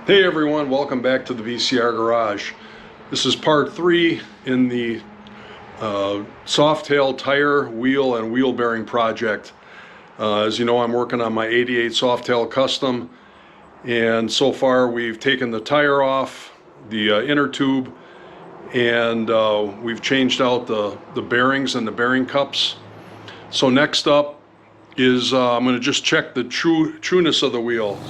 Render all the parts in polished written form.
Hey everyone, welcome back to the BCR Garage. This is part 3 in the Softail tire, wheel, and wheel bearing project. As you know, I'm working on my 88 Softail Custom, and so far we've taken the tire off, the inner tube, and we've changed out the bearings and the bearing cups. So next up is I'm going to just check the trueness of the wheel.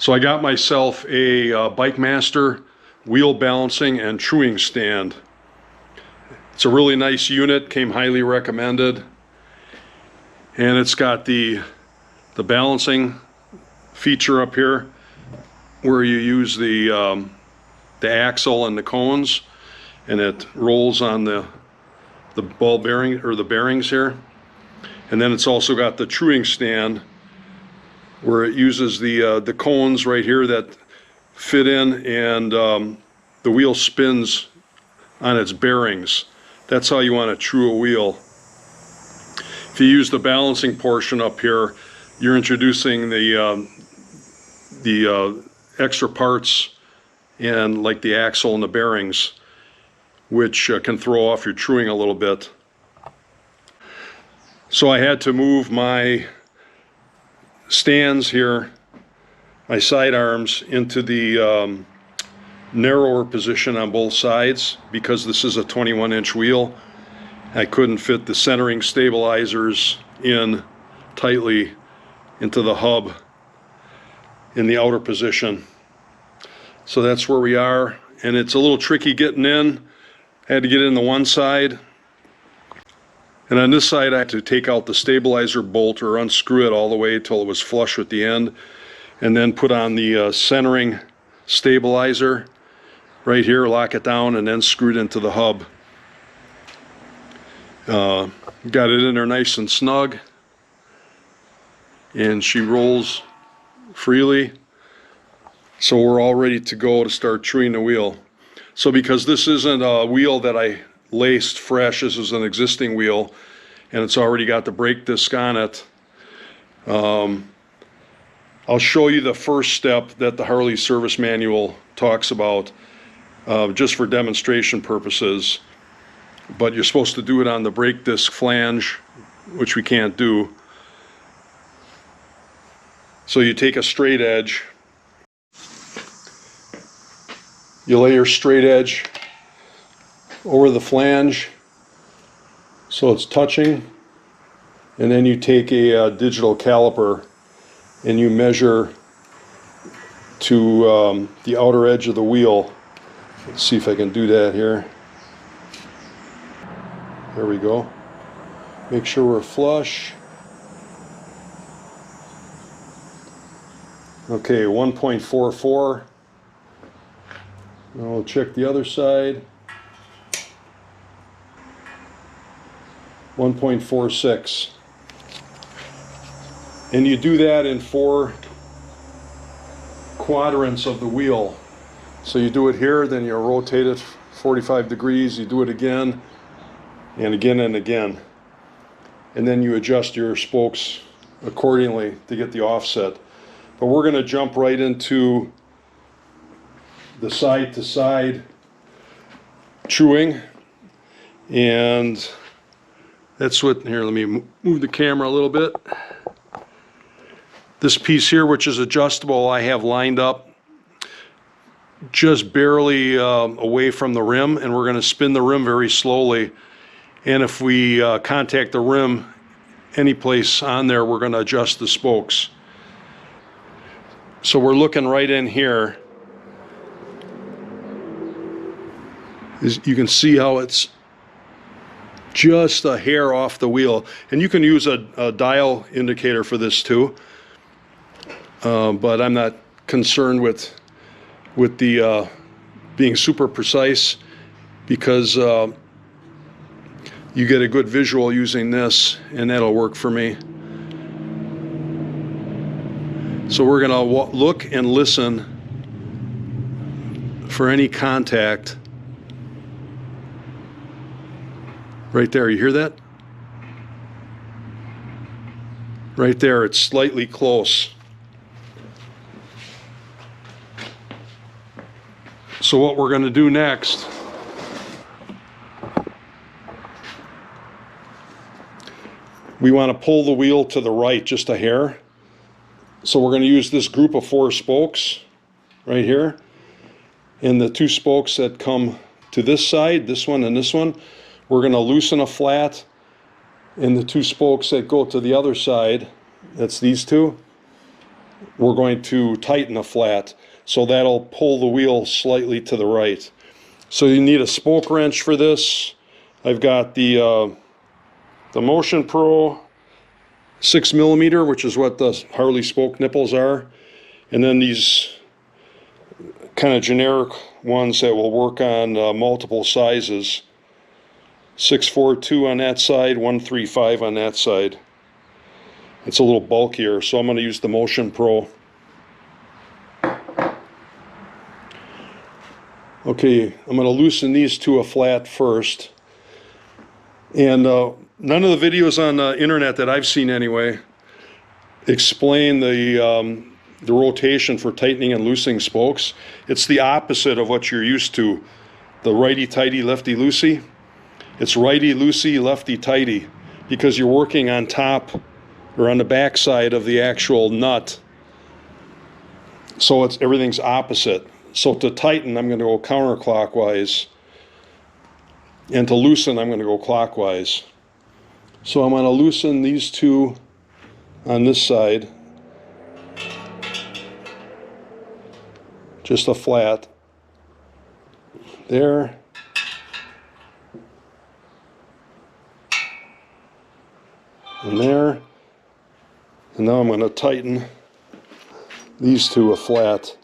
So I got myself a Bikemaster wheel balancing and truing stand. It's a really nice unit, came highly recommended, and it's got the balancing feature up here where you use the axle and the cones, and it rolls on the ball bearing or the bearings here. And then it's also got the truing stand where it uses the cones right here that fit in, and the wheel spins on its bearings. That's how you want to true a wheel. If you use the balancing portion up here, you're introducing the extra parts, and like the axle and the bearings, which can throw off your truing a little bit. So I had to move my stands here, my side arms, into the narrower position on both sides because this is a 21-inch wheel. I couldn't fit the centering stabilizers in tightly into the hub in the outer position. So that's where we are, and it's a little tricky getting in. I had to get in the one side, and on this side I had to take out the stabilizer bolt or unscrew it all the way till it was flush with the end, and then put on the centering stabilizer right here, lock it down, and then screw it into the hub. Got it in there nice and snug, and she rolls freely. So we're all ready to go to start truing the wheel. So because this isn't a wheel that I laced fresh, this is an existing wheel, and it's already got the brake disc on it. I'll show you the first step that the Harley service manual talks about, just for demonstration purposes, but you're supposed to do it on the brake disc flange, which we can't do. So you take a straight edge, you lay your straight edge over the flange so it's touching, and then you take a digital caliper and you measure to the outer edge of the wheel. Let's see if I can do that here. There we go. Make sure we're flush. Okay, 1.44. Now we'll check the other side. 1.46. And you do that in 4 quadrants of the wheel. So you do it here, then you rotate it 45 degrees, you do it again, and again and again. And then you adjust your spokes accordingly to get the offset. But we're going to jump right into the side-to-side truing, and that's what, here, let me move the camera a little bit. This piece here, which is adjustable, I have lined up just barely away from the rim, and we're going to spin the rim very slowly, and if we contact the rim any place on there, we're going to adjust the spokes. So we're looking right in here. You can see how it's just a hair off the wheel, and you can use a dial indicator for this too, but I'm not concerned with the being super precise, because you get a good visual using this, and that'll work for me. So we're going to look and listen for any contact. Right there, you hear that? Right there, it's slightly close. So what we're going to do next, we want to pull the wheel to the right just a hair. So we're going to use this group of 4 spokes right here. And the 2 spokes that come to this side, this one and this one, we're going to loosen a flat. And the 2 spokes that go to the other side, that's these 2, we're going to tighten a flat. So that'll pull the wheel slightly to the right. So you need a spoke wrench for this. I've got the Motion Pro 6mm, which is what the Harley spoke nipples are. And then these kind of generic ones that will work on multiple sizes. 642 on that side, 135 on that side. It's a little bulkier, so I'm going to use the Motion Pro. Okay, I'm going to loosen these to a flat first. And none of the videos on the internet that I've seen anyway explain the rotation for tightening and loosening spokes. It's the opposite of what you're used to. The righty-tighty, lefty-loosey. It's righty-loosey, lefty-tighty, because you're working on top or on the back side of the actual nut. So everything's opposite. So to tighten, I'm going to go counterclockwise. And to loosen, I'm going to go clockwise. So I'm going to loosen these 2 on this side. Just a flat. There. And there. And now I'm going to tighten these 2 a flat.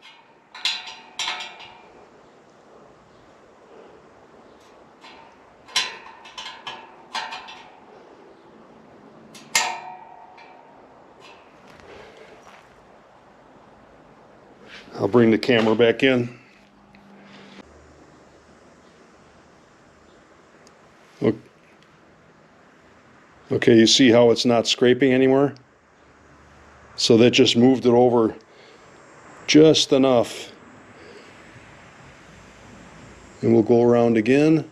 I'll bring the camera back in. Okay, you see how it's not scraping anymore? So that just moved it over just enough. And we'll go around again.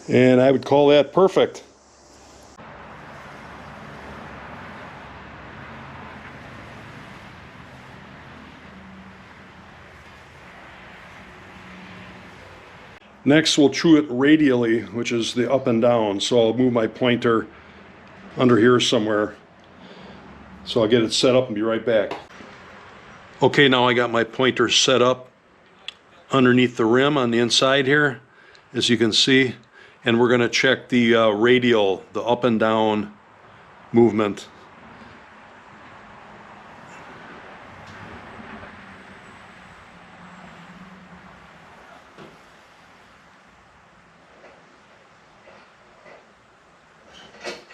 And I would call that perfect. Next, we'll true it radially, which is the up and down. So I'll move my pointer under here somewhere. So I'll get it set up and be right back. Okay, now I got my pointer set up underneath the rim on the inside here, as you can see. And we're going to check the radial, the up and down movement.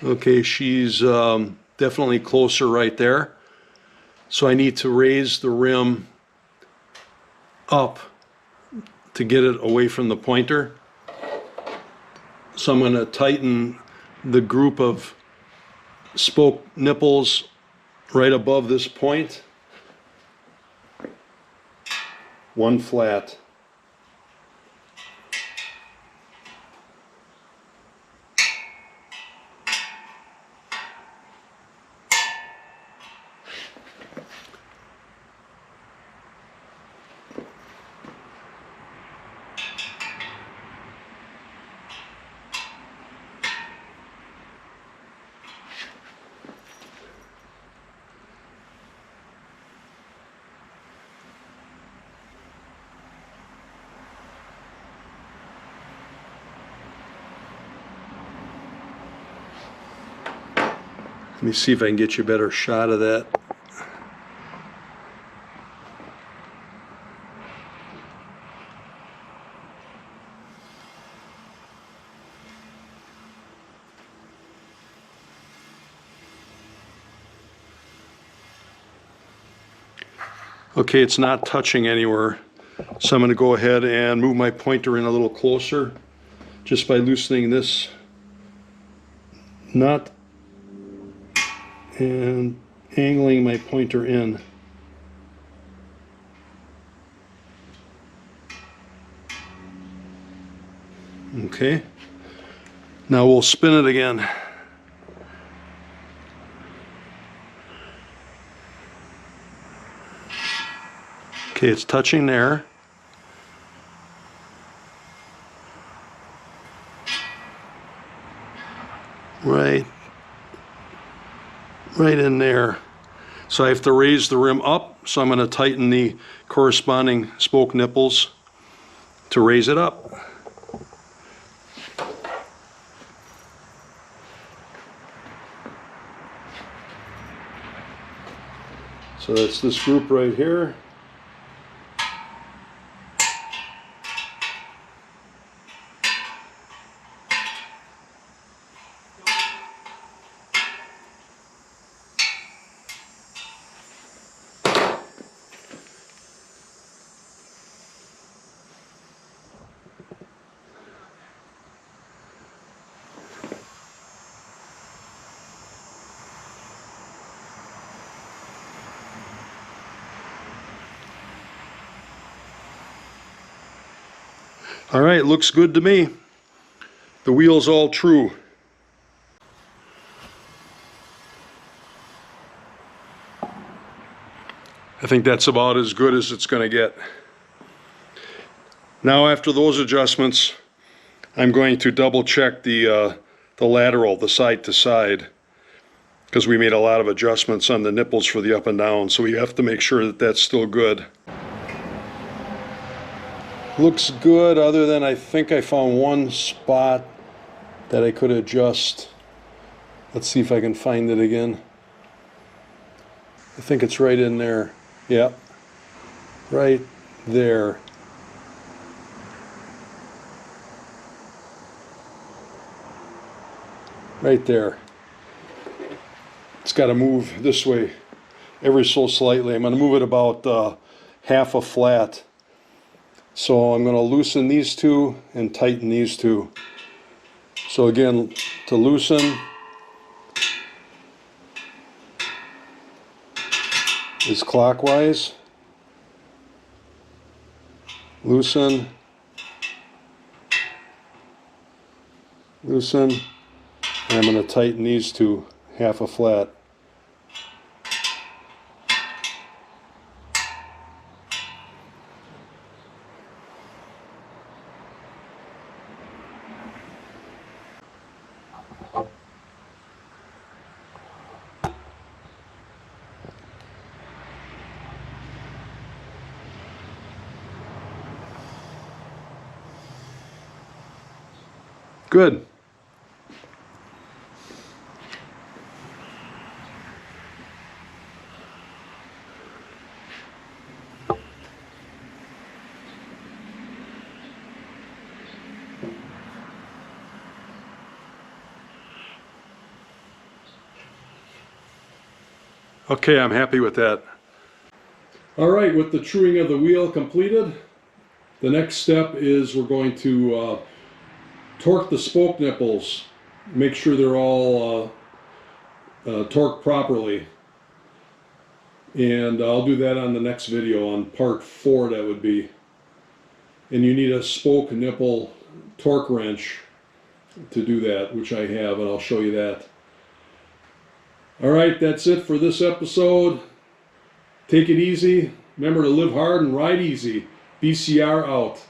Okay, she's definitely closer right there. So I need to raise the rim up to get it away from the pointer. So I'm going to tighten the group of spoke nipples right above this point. 1 flat. Let me see if I can get you a better shot of that. Okay, it's not touching anywhere. So I'm going to go ahead and move my pointer in a little closer just by loosening this nut and angling my pointer in. Okay, now we'll spin it again. Okay, it's touching there. Right in there. So I have to raise the rim up, so I'm going to tighten the corresponding spoke nipples to raise it up. So that's this group right here. All right, looks good to me. The wheel's all true. I think that's about as good as it's going to get. Now after those adjustments, I'm going to double check the lateral, the side to side, because we made a lot of adjustments on the nipples for the up and down, so we have to make sure that that's still good. Looks good, other than I think I found one spot that I could adjust. Let's see if I can find it again. I think it's right in there. Yep, right there. Right there. It's got to move this way ever so slightly. I'm going to move it about half a flat. So I'm going to loosen these two and tighten these two. So again, to loosen is clockwise. Loosen. Loosen. And I'm going to tighten these two half a flat. Good. Okay, I'm happy with that. All right, with the truing of the wheel completed, the next step is we're going to torque the spoke nipples, make sure they're all torqued properly. And I'll do that on the next video, on part 4 that would be. And you need a spoke nipple torque wrench to do that, which I have, and I'll show you that. Alright, that's it for this episode. Take it easy. Remember to live hard and ride easy. BCR out.